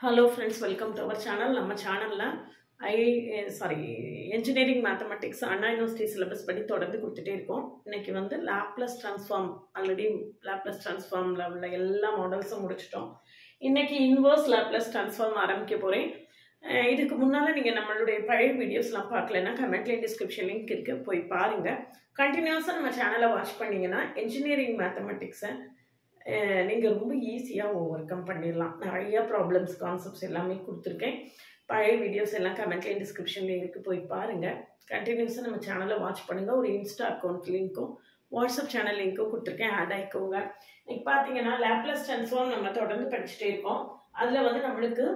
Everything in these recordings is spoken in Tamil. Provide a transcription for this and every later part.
Hello friends, welcome to our channel. நம்ம சேனல்ல engineering mathematics Anna University syllabus படி தொடர்ந்து கொடுத்துட்டே இருக்கோம். இன்னைக்கு வந்து Laplace transform ஆல்ரெடி Laplace transformல உள்ள எல்லா மாடல்ஸும் முடிச்சிட்டோம். இன்னைக்கு inverse Laplace transform ஆரம்பிக்க போறேன். இதுக்கு முன்னால நீங்க நம்மளுடைய பழைய வீடியோஸ்லாம் பார்க்கலனா கமெண்ட்ல டிஸ்கிரிப்ஷன் லிங்க் இருக்கு போய் பாருங்க. கண்டினியூஸா நம்ம சேனலை வாட்ச் பண்ணீங்கன்னா engineering mathematics நீங்க ரொம்ப ஈஸியா ஓவர்கம் பண்ணிடலாம். நிறைய ப்ராப்ளம்ஸ் கான்செப்ட்ஸ் எல்லாமே கொடுத்துருக்கேன். பழைய வீடியோஸ் எல்லாம் கமெண்ட்ல டிஸ்கிரிப்ஷன்ல இருக்கு போய் பாருங்க. கண்டினியூஸா நம்ம சேனலை வாட்ச் பண்ணுங்க. ஒரு இன்ஸ்டா அக்கௌண்ட் லிங்க்கும் வாட்ஸ்அப் சேனல் லிங்க்கும் கொடுத்துருக்கேன், ஆட் ஆயிக்கோங்க. இன்னைக்கு பார்த்தீங்கன்னா லாப்லேஸ் ட்ரான்ஸ்ஃபார்ம் நம்ம தொடர்ந்து படிச்சுட்டே இருக்கோம். அதுல வந்து நம்மளுக்கு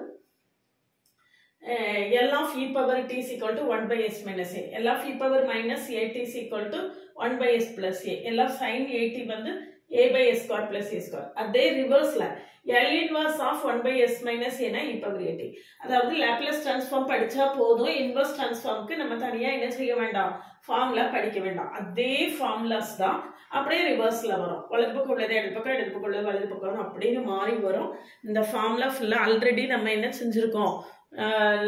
L of e power t is equal to 1 by s minus a. L of e power minus a t is equal to 1 by s plus a. L of sin a t வந்து a by s square plus a square. அதே ரிவர்ஸ்ல L inverse of 1 by s minus a னா e power a t. அதாவது லாப்லேஸ் ட்ரான்ஸ்ஃபார்ம் படிச்சா போதும், இன்வர்ஸ் ட்ரான்ஸ்ஃபார்முக்கு நம்ம தனியா என்ன செய்ய வேண்டாம், ஃபார்முலா படிக்க வேண்டாம். அதே ஃபார்முலாஸ் தான் அப்படியே ரிவர்ஸ்ல வரும். வலது பக்கம் உள்ளது இடது பக்கம், இடது பக்கம் உள்ளது வலது பக்கம் அப்படின்னு மாறி வரும். இந்த ஃபார்முலா ஃபுல்லா ஆல்ரெடி நம்ம என்ன செஞ்சிருக்கோம்,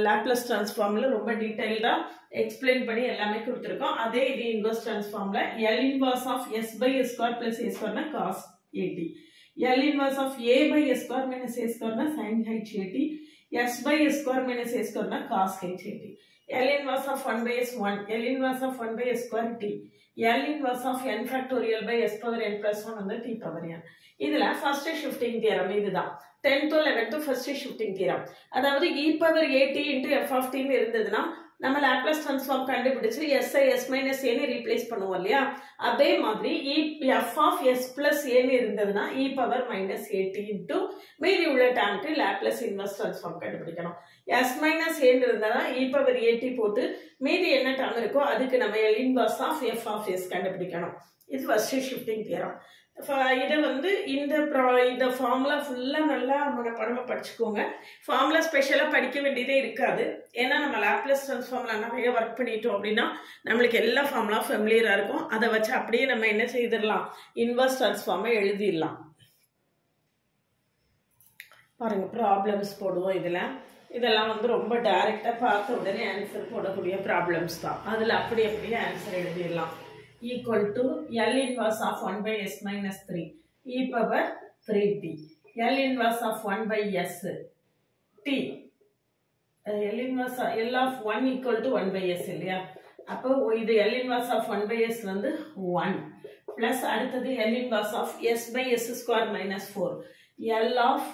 லாப்லேஸ் ட்ரான்ஸ்ஃபார்ம்ல ரொம்ப டீடைல்டா எக்ஸ்பிளைன் பண்ணி எல்லாமே கொடுத்துருக்கோம். அதே இது இன்வர்ஸ் ட்ரான்ஸ்ஃபார்ம்ல L inverse of s by s square plus a square னா cos at, L inverse of a by s square minus a square னா sin h at, s by s square minus a square னா cos h at, L inverse of 1 by s 1, L inverse of 1 by s square t, L inverse of n factorial by s power n plus 1 வந்து t power n. இதுல first shifting theorem இதுதான். 10th 11th first shifting theorem. அதாவது e power at into f of t ன்னு இருந்ததுன்னா நம்ம லாப்லேஸ் ட்ரான்ஸ்ஃபார்ம் கண்டுபிடிச்சு s I s minus a ன்னு ரீப்ளேஸ் பண்ணுவோம் இல்லையா, அதே மாதிரி f of s plus a ன்னு இருந்ததுன்னா e power minus at into மீதி உள்ள டேர்முக்கு லாப்லேஸ் இன்வர்ஸ் ட்ரான்ஸ்ஃபார்ம் கண்டுபிடிக்கணும். s minus a ன்னு இருந்தா e power at போட்டு மீதி என்ன டேர்ம் இருக்கோ அதுக்கு நம்ம L inverse of f of s கண்டுபிடிக்கணும். இது ஃபர்ஸ்ட் ஷிஃப்டிங் தியரம். இதை வந்து இந்த ஃபார்முலா ஃபுல்லா நல்லா மனப்பாடமா படிச்சுக்கோங்க. ஃபார்முலா ஸ்பெஷலா படிக்க வேண்டியதே இருக்காது. ஏன்னா நம்ம லாப்லேஸ் ட்ரான்ஸ்ஃபார்ம்ல நிறைய ஒர்க் பண்ணிட்டோம் அப்படின்னா நம்மளுக்கு எல்லா ஃபார்முலா ஃபெமிலியரா இருக்கும். அதை வச்சு அப்படியே நம்ம என்ன செய்திடலாம், இன்வர்ஸ் ட்ரான்ஸ்ஃபார்மை எழுதிடலாம். பாருங்க, ப்ராப்ளம்ஸ் போடுவோம். இதெல்லாம் வந்து ரொம்ப டைரக்டா பார்த்த உடனே ஆன்சர் போடக்கூடிய ப்ராப்ளம்ஸ் தான். அதுல அப்படியே ஆன்சர் எழுதிடலாம். Equal to L inverse of 1 by s minus 3 e power 3t, L inverse of 1 by s t, L inverse L of 1 equal to 1 by s இல்லையா, அப்போ இது L inverse of 1 by s வந்து 1 plus அடுத்தது L inverse of s by s square minus 4, L of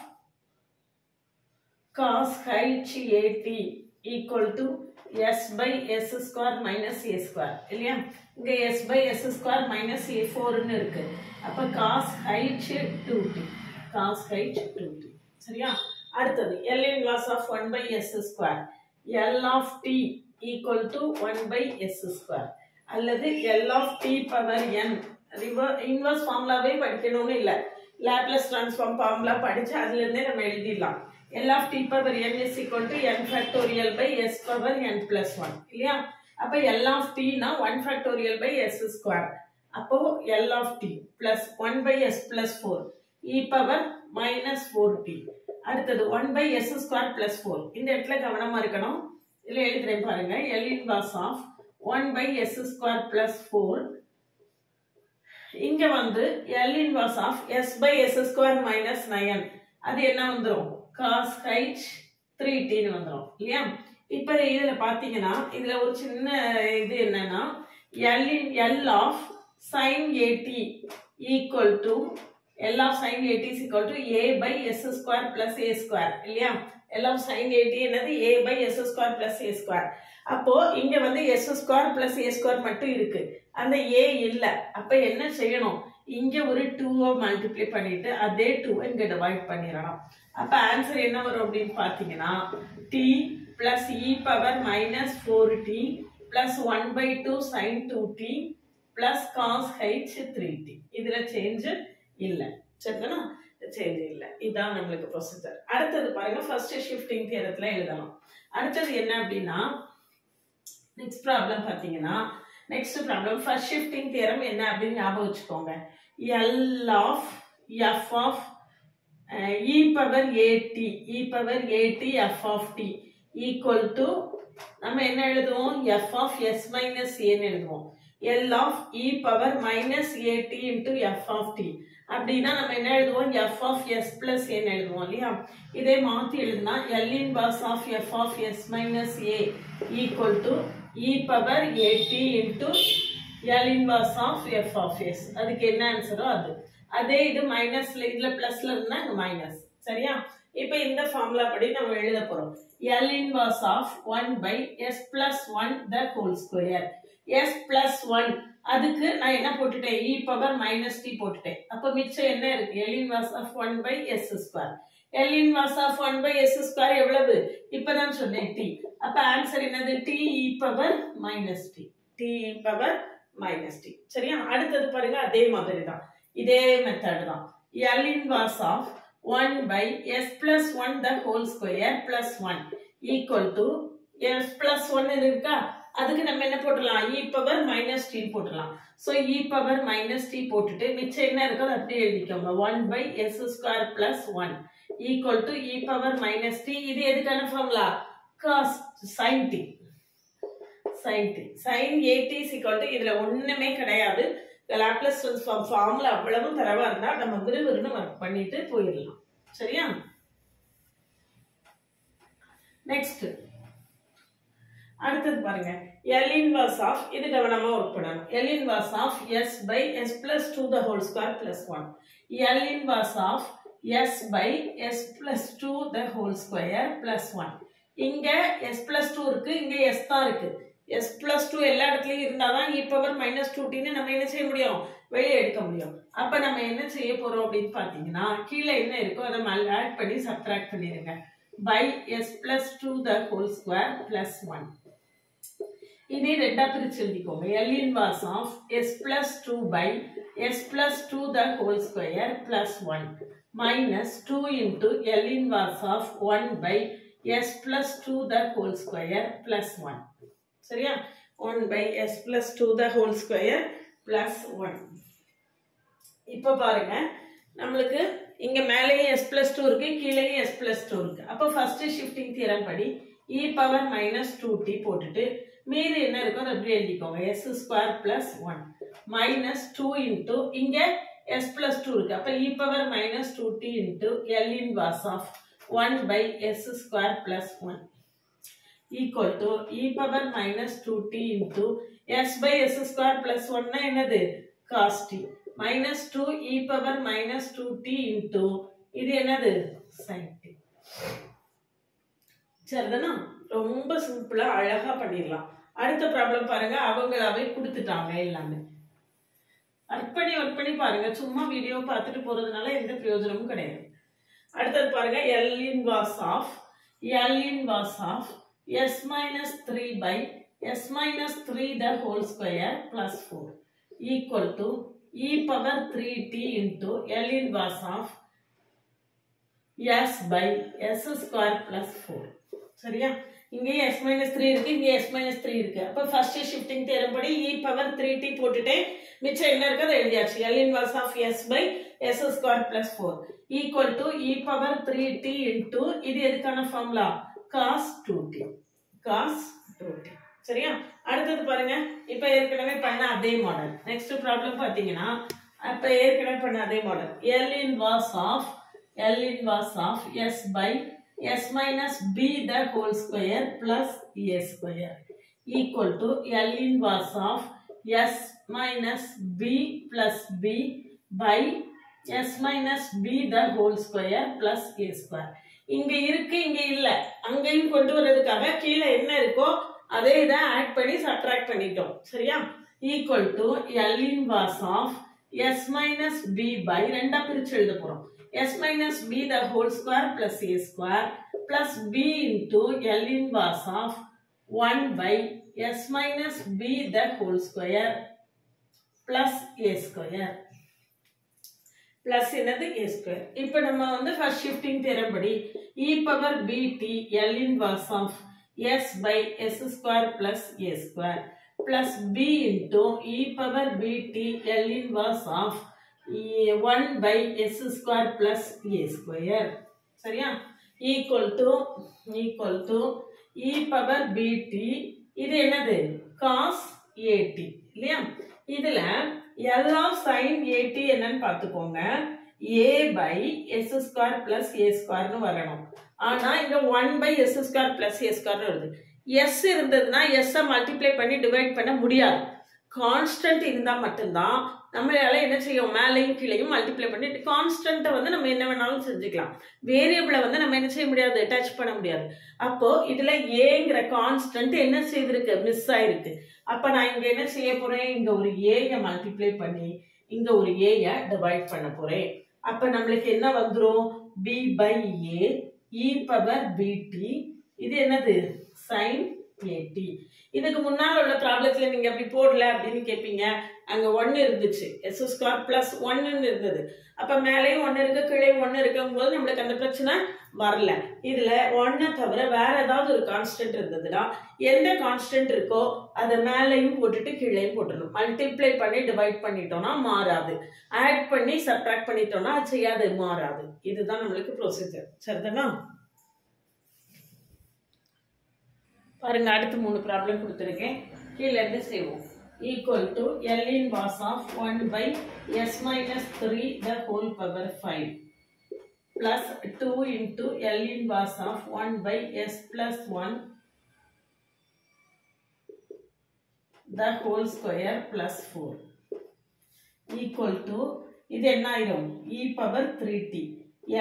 cos h at equal to s by s square minus a square இல்லையா. இங்க s by s square minus a4 ன்னு இருக்கு. அப்ப cos h 2t, cos h 2t சரியா. அடுத்தது L inverse of 1 by s square, L of t equal to 1 by s square அல்லது L of t power n. Inverse ஃபார்முலாவே படிக்கணும்னு இல்ல, லாப்லேஸ் ட்ரான்ஸ்ஃபார்ம் ஃபார்முலா படிச்சு அதுல இருந்தே நம்ம எழுதிடலாம். L of t power n is equal to n factorial by s power n plus 1 இல்லையா. அப்ப L of t னா 1 factorial by s square. அப்போ L of t plus 1 by s plus 4 e power minus 4t. அடுத்தது 1 by s square plus 4. இந்த இடத்துல கவனமா இருக்கணும். இதுல எழுதுறேன் பாருங்க. L inverse of 1 by s square plus 4. இங்க வந்து L inverse of s by s square minus 9. அது என்ன வந்துரும், cos h 3t ன்னு வந்துரும் இல்லையா. இப்ப இதுல பாத்தீங்கன்னா இதுல ஒரு சின்ன இது என்னன்னா L of sin at equal to L of sin at is equal to a by s square plus a square இல்லையா. L of sin at என்னது a by s square plus a square. அப்போ இங்க வந்து s square plus a square மட்டும் இருக்கு, அந்த a இல்ல. அப்ப என்ன செய்யணும், இங்க ஒரு 2 மல்டிப்ளை பண்ணிட்டு அதே 2 இங்க டிவைட் பண்ணிடணும். அப்ப ஆன்சர் என்ன வரும் அப்படின்னு பாத்தீங்கன்னா t plus e power minus 4t plus 1 by 2 sin 2t plus cos h 3t. இதுல சேஞ்ச் இல்ல, சரிதானா, சேஞ்ச் இல்ல. இதான் நம்மளுக்கு ப்ரொசீஜர். அடுத்தது பாருங்க, ஃபர்ஸ்ட் ஷிஃப்டிங் தியரத்துல எழுதலாம். அடுத்தது என்ன அப்படின்னா நெக்ஸ்ட் ப்ராப்ளம் பாத்தீங்கன்னா, next problem first shifting theorem என்ன அப்படின்னு ஞாபகம் வச்சுக்கோங்க. L of f of e power at f of t equal to நம்ம என்ன எழுதுவோம் f of s minus a ன்னு எழுதுவோம் L of e power minus at into f of t அப்படினா நம்ம என்ன எழுதுவோம் f of s plus a ன்னு எழுதுவோம் இல்லையா இதே மாத்தி எழுதுனா L inverse of f of s minus a equal to e power at into L inverse of f of s அதுக்கு என்ன ஆன்சரோ அதே இது மைனஸ்ல இதுல பிளஸ்ல இருந்தா இங்க மைனஸ் சரியா இப்போ இந்த ஃபார்முலா படி நம்ம எழுத போறோம் L inverse of 1 by s plus 1 the whole square s plus 1 அதுக்கு நான் என்ன போட்டுட்டேன் e power minus t போட்டுட்டேன் அப்ப மிச்சம் என்ன இருக்கு L inverse of 1 by s square L inverse of 1 by s square எவ்வளவு இப்பதான் சொன்னேன் t அப்ப ஆன்சர் என்னது t e power minus t t e power minus t சரியா அடுத்து பாருங்க அதே மாதிரி தான் இதே மெத்தட் தான் L inverse of 1 by s plus 1 the whole square plus 1 equal to s plus 1 இருக்கா அதுக்கு நம்ம என்ன போடலாம் e power minus t போடலாம் so e power minus t போட்டுட்டு மிச்சம் என்ன இருக்கோ அது அப்படியே எழுதிக்கோங்க 1 by s square plus 1 equal to e power minus t இது எதுக்கான formula cos sin t sin at is equal to இதுல ஒண்ணுமே கிடையாது லாப்லேஸ் ட்ரான்ஸ்ஃபார்ம் ஃபார்முலா அவ்வளவு தரவா இருந்தா நம்ம விறுவிறுன்னு வர்க் பண்ணிட்டு போயிடலாம் சரியா நெக்ஸ்ட் அடுத்து பாருங்க L inverse of இது கவனமா வர்க் பண்ணணும் L inverse of s by s plus 2 the whole square plus 1 L inverse of s by s plus 2 the whole square plus 1 இங்க s plus 2 இருக்கு இங்க s தான் இருக்கு s plus 2 எல்லா இடத்துலயும் இருந்தாதான் e power minus 2t ன்னு நம்ம என்ன செய்ய முடியும் வெளியே எடுக்க முடியும் அப்ப நம்ம என்ன செய்ய போறோம் அப்படினு பாத்தீங்கன்னா கீழ என்ன இருக்கோ அத மேல ஆட் பண்ணி சப்ட்ராக்ட் பண்ணிருங்க by s plus 2 the whole square plus 1 இதை ரெண்டா பிரிச்சு எழுதிக்கோங்க L inverse of s plus 2 by s plus 2 the whole square plus 1 minus 2 into L inverse of 1 by s plus 2 the whole square plus 1 சரியா 1 by s plus 2 the whole square plus 1 இப்ப பாருங்க நம்மளுக்கு இங்க மேலேயே s plus 2 இருக்கு கீழேயே s plus 2 இருக்கு அப்ப ஃபர்ஸ்ட் ஷிஃப்டிங் தியரம் படி e power minus 2t போட்டுட்டு மீதி என்ன இருக்கோ அதை அப்படியே எழுதிக்கோங்க s square plus 1 minus 2 into இங்க s plus 2 இருக்கு அப்ப e power minus 2t into L inverse of 1 by s square plus 1 equal to e power minus 2t into s by s square plus 1 னா என்னது cos t minus 2 e power minus 2t into இது என்னது sin t சரிதானா ரொம்ப சிம்பிளா அழகா பண்ணிடலாம் அடுத்த ப்ராப்ளம் பாருங்க அவங்களாவே கொடுத்துட்டாங்க எல்லாமே ஒர்க் பண்ணி பாருங்க சும்மா வீடியோ பார்த்துட்டு போறதுனால எந்த பிரயோஜனமும் கிடையாது அடுத்தது பாருங்க L inverse of s minus 3 by s minus 3 the whole square plus 4 equal to e power 3t into L inverse of s by s square plus 4 சரியா இங்க s minus 3 இருக்கு இங்க s minus 3 இருக்கு அப்ப ஃபர்ஸ்ட் ஷிஃப்டிங் தியரம் படி e power 3t போட்டுட்டேன் மிச்சம் என்ன இருக்கு அதை எழுதியாச்சு L inverse of s by s square plus 4 equal to e power 3t into இது எதுக்கான ஃபார்முலா cos 2t சரியா அடுத்து பாருங்க இப்ப ஏற்கனவே பண்ண அதே மாடல் நெக்ஸ்ட் ப்ராப்ளம் பாத்தீங்கன்னா அப்ப ஏற்கனவே பண்ண அதே model L inverse of s by s minus b the whole square plus a square equal to L inverse of s minus b plus b by s minus b the whole square plus a square இங்க இருக்கு இங்க இல்ல அங்கேயும் கொண்டு வரதுக்காக கீழே என்ன இருக்கோ அதே இத ஆட் பண்ணி சப்ட்ராக்ட் பண்ணிட்டோம் சரியா equal to L inverse of s minus b by ரெண்டா பிரிச்சு எழுத போறோம் s minus b the whole square plus a square plus b into L inverse of 1 by s minus b the whole square plus a square plus என்னது a square இப்போ நம்ம வந்து ஃபர்ஸ்ட் ஷிஃப்டிங் தியரம் படி e power bt L inverse of s by s square plus a square plus b into e power bt L inverse of 1 by s square plus a square. சரியா? equal to e power bt. இது என்னது? cos at. இல்லையா? இதுல L of sin at என்னன்னு பார்த்துக்கோங்க. a by s square plus a square னு வரணும். ஆனா இங்க 1 by s square plus a square வருது. s இருந்ததுன்னா s மல்டிப்ளை பண்ணி டிவைட் பண்ண முடியாது. கான்ஸ்டன்ட் இருந்தா மட்டும்தான் நம்மளால என்ன செய்யும், மேலையும் கீழையும் மல்டிப்ளை பண்ணிட்டு கான்ஸ்டன்ட்டை வந்து நம்ம என்ன வேணாலும் செஞ்சுக்கலாம். வேரியபிளை வந்து நம்ம என்ன செய்ய முடியாது, டச் பண்ண முடியாது. அப்போ இதுல ஏங்கிற கான்ஸ்டன்ட் என்ன செய்திருக்கு, மிஸ் ஆயிருக்கு. அப்ப நான் இங்க என்ன செய்ய போறேன், இங்க ஒரு ஏயை மல்டிப்ளை பண்ணி இங்க ஒரு ஏயை டிவைட் பண்ண போறேன். அப்ப நம்மளுக்கு என்ன வந்துரும், b by a e power bt. இது என்னது, sin at. இதுக்கு முன்னால உள்ள ப்ராப்ளத்துல நீங்க அப்படி போடல அப்படின்னு கேட்பீங்க. அங்க 1 இருந்துச்சு, s ஸ்கொயர் பிளஸ் 1 இருந்தது. அப்ப மேலேயும் 1 இருக்கு, கீழேயும் 1 இருக்கும் போது நம்மளுக்கு அந்த பிரச்சனை வரல. இதுல 1 தவிர வேற ஏதாவது ஒரு கான்ஸ்டன்ட் இருந்ததுன்னா எந்த கான்ஸ்டன்ட் இருக்கோ அதை மேலையும் போட்டுட்டு கீழேயும் போட்டுடணும். மல்டிப்ளை பண்ணி டிவைட் பண்ணிட்டோம்னா மாறாது, ஆட் பண்ணி சப்ட்ராக்ட் பண்ணிட்டோம்னா அது செய்யாது, மாறாது. இதுதான் நம்மளுக்கு ப்ரொசீஜர். சரிதானா? பாருங்க, அடுத்து 3 ப்ராப்ளம் கொடுத்துருக்கேன், கீழே இருந்து செய்வோம். Equal to L inverse of 1 by s minus 3 the whole power 5 plus 2 into L inverse of 1 by s plus 1 the whole square plus 4 equal to, இது என்ன ஆயிரும், e power 3t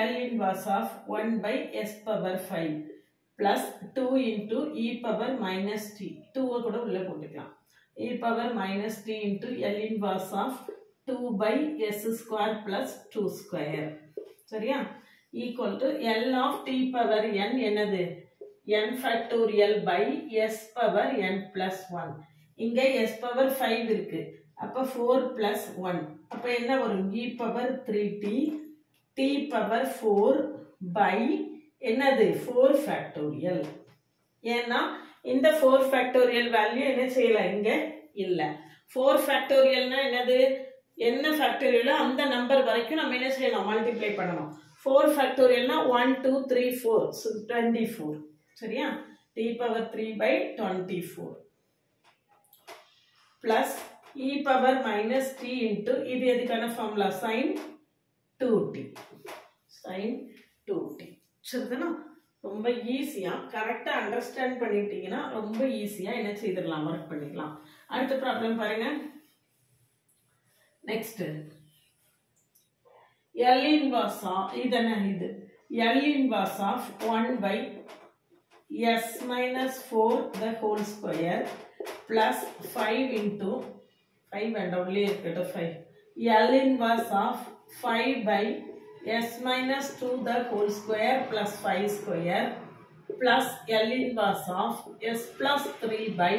L inverse of 1 by s power 5 plus 2 into e power minus t. 2 கூட உள்ள போட்டுக்கலாம். e power minus t into L inverse of 2 by s square plus 2 square. சரியா? equal to L of t power n என்னது, n factorial by s power n plus 1. இங்க s power 5 இருக்கு, அப்ப 4 plus 1. அப்ப என்ன வரும், e power 3t t power 4 by என்னது 4 ஃபேக்டோரியல். ஏன்னா இந்த 4 ஃபேக்டோரியல் வேல்யூ என்ன செய்யலாம், இங்க இல்ல. 4 ஃபேக்டோரியல்னா என்னது, என்ன ஃபேக்டோரியலோ அந்த நம்பர் வரைக்கும் நம்ம என்ன செய்யணும், மல்டிப்ளை பண்ணணும். 4 ஃபேக்டோரியல்னா 1 2 3 4 so 24. சரியா? t power 3 by 24 plus e power minus t into, இது எதுக்கான formula, sin 2t. sin 2t. சரிதானா? ரொம்ப ஈஸியா கரெக்டா அண்டர்ஸ்டாண்ட் பண்ணிட்டீங்கன்னா ரொம்ப ஈஸியா என்ன செய்திடலாம், ஒர்க் பண்ணிக்கலாம். அடுத்த ப்ராப்ளம் பாருங்க. நெக்ஸ்ட் L inverse இது என்ன, இது L inverse of 1 by s minus 4 the whole square plus 5 into 5 and only இருக்கட்டும் 5. L inverse of 5 by s minus 2 the whole square plus 5 square plus L inverse of s plus 3 by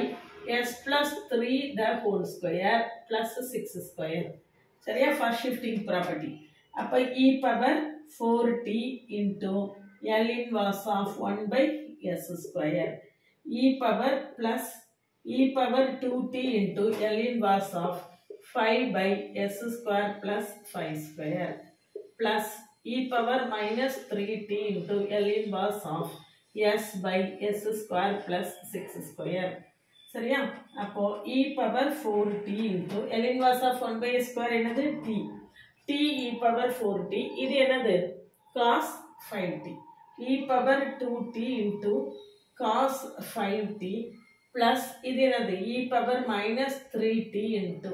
s plus 3 the whole square plus 6 square. சரியா? first shifting property. அப்ப e power 4t into L inverse of 1 by s square e power plus e power 2t into L inverse of 5 by s square plus 5 square plus e power minus 3t into L inverse of s by s square plus 6 square. சரியா? அப்போ e power 4t into L inverse of 1 by s square என்னது, t. t e power 4t, இது என்னது, cos 5t. e power 2t into cos 5t plus இது என்னது, e power minus 3t into,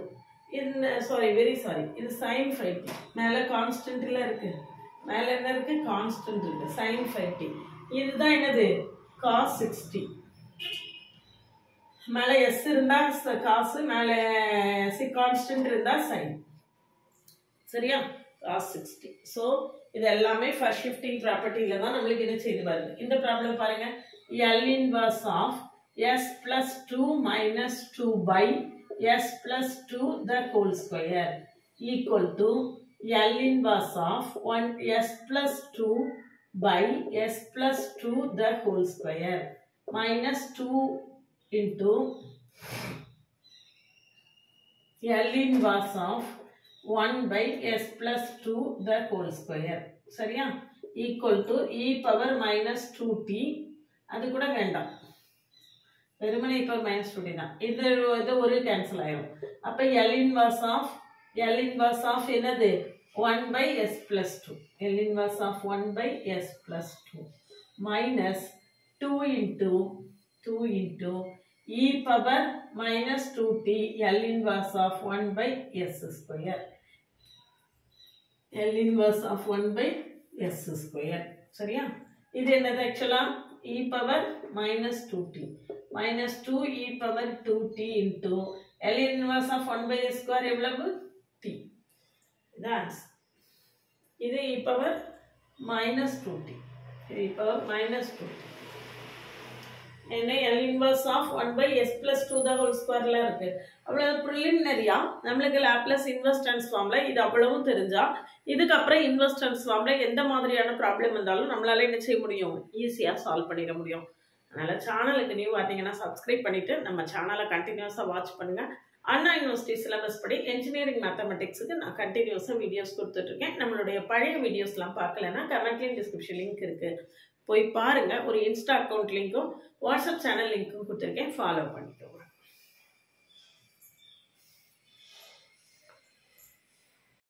இது சாரி வெரி சாரி, இது sin 5t. மேல கான்ஸ்டன்ட்ல இருக்கு, மேல என்ன இருக்கு, கான்ஸ்டன்ட் இருக்கு, sin 5t. இதுதான் என்னது, cos 6t. மேல s இருந்தா cos, மேல கான்ஸ்டன்ட் இருந்தா sin. சரியா? cos 6t. சோ இது எல்லாமே ஃபர்ஸ்ட் ஷிஃப்டிங் ப்ராப்பர்ட்டில தான் நம்மளுக்கு என்ன செய்து வருது. இந்த ப்ராப்ளம் பாருங்க. L inverse of s plus 2 minus 2 by s plus 2 the whole square equal to L inverse of 1 s plus 2 by s plus 2 the whole square minus 2 into L inverse of 1 by s plus 2 the whole square. சரியா? equal to e power minus 2t. அது கூட வேண்டாம். வெறுமனே e power minus 2t தான். இது ஒரு கேன்சல் ஆயிரும். அப்ப L inverse of என்னது? 1 by s plus 2. L inverse of 1 by s plus 2 minus 2 into e power minus 2t L inverse of 1 by s square. L inverse of 1 by s square. சரியா? இது என்னது ஆக்சுவலா? e power minus 2t minus 2 e power 2t into L inverse of 1 by s square எவ்வளவு? t. That's இது e power minus 2t. e power minus 2t. என்ன L inverse of 1 by s plus 2 the whole square ல இருக்கு. அவ்வளவு preliminary-ஆ நம்மளுக்கு லாப்லேஸ் இன்வெர்ஸ் ட்ரான்ஸ்ஃபார்ம்ல இது அவ்வளவும் தெரிஞ்சா இதுக்கு அப்புறம் இன்வெர்ஸ் ட்ரான்ஸ்ஃபார்ம்ல எந்த மாதிரியான ப்ராப்ளம் வந்தாலும் நம்மளால என்ன செய்ய முடியும்? ஈஸியா சால்வ் பண்ணிட முடியும். அதனால சேனலுக்கு நியூ பார்த்தீங்கன்னா சப்ஸ்கிரைப் பண்ணிட்டு நம்ம சேனலை கண்டினியூஸா வாட்ச் பண்ணுங்க. அண்ணா யூனிவர்சிட்டி சிலபஸ் படி என்ஜினியரிங் மேத்தமெட்டிக்ஸுக்கு நான் கண்டினியூஸா வீடியோஸ் கொடுத்துட்டு இருக்கேன். நம்மளுடைய பழைய வீடியோஸ்லாம் பார்க்கலன்னா கமெண்ட்லயும் டிஸ்கிரிப்ஷன் லிங்க் இருக்கு, போய் பாருங்க. ஒரு இன்ஸ்டா அக்கௌண்ட் லிங்க்கும் வாட்ஸ்அப் சேனல் லிங்க்கும் கொடுத்துருக்கேன், ஃபாலோ பண்ணிக்கோங்க.